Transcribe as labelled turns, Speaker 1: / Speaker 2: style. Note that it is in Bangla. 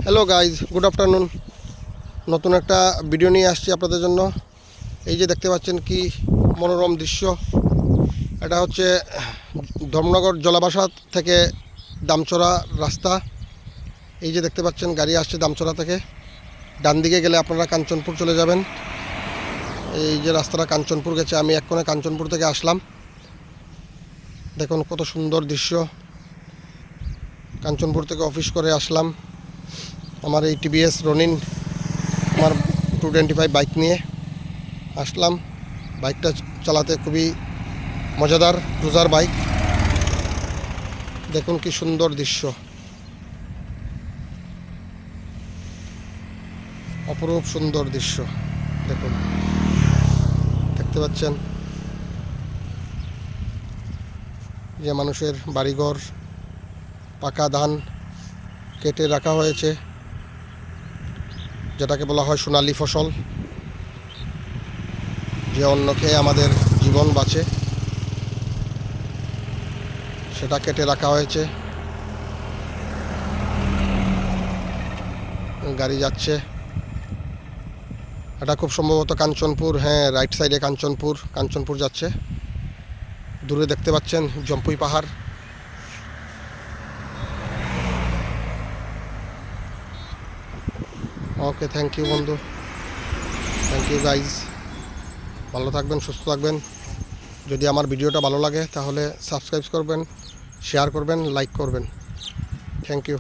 Speaker 1: Hello guys, good afternoon. নতুন একটা ভিডিও নিয়ে আসছি আপনাদের জন্য। এই যে দেখতে পাচ্ছেন কি মনোরম দৃশ্য। এটা হচ্ছে ধর্মনগর জলাবাসা থেকে দামচড়া রাস্তা। এই যে দেখতে পাচ্ছেন গাড়ি আসছে দামচড়া থেকে। ডান দিকে গেলে আপনারা কাঞ্চনপুর চলে যাবেন। এই যে রাস্তাটা কাঞ্চনপুর গেছে, আমি এক্ষণে কাঞ্চনপুর থেকে আসলাম। দেখুন কত সুন্দর দৃশ্য। কাঞ্চনপুর থেকে অফিস করে আসলাম আমার এই টিভিএস রনিন, আমার 225 বাইক নিয়ে আসলাম। বাইকটা চালাতে খুবই মজাদার, ক্রুজার বাইক। দেখুন কি সুন্দর দৃশ্য, অপরূপ সুন্দর দৃশ্য। দেখুন, দেখতে পাচ্ছেন যে মানুষের বাড়িঘর, পাকা ধান কেটে রাখা হয়েছে, যেটাকে বলা হয় সোনালী ফসল, যে অন্ন খেয়ে আমাদের জীবন বাঁচে, সেটা কেটে রাখা হয়েছে। গাড়ি যাচ্ছে, এটা খুব সম্ভবত কাঞ্চনপুর। হ্যাঁ, রাইট সাইডে কাঞ্চনপুর যাচ্ছে। দূরে দেখতে পাচ্ছেন জম্পুই পাহাড়। ওকে, থ্যাংক ইউ বন্ধু, থ্যাংক ইউ গাইজ। ভালো থাকবেন, সুস্থ থাকবেন। যদি আমার ভিডিওটা ভালো লাগে তাহলে সাবস্ক্রাইব করবেন, শেয়ার করবেন, লাইক করবেন। Thank you.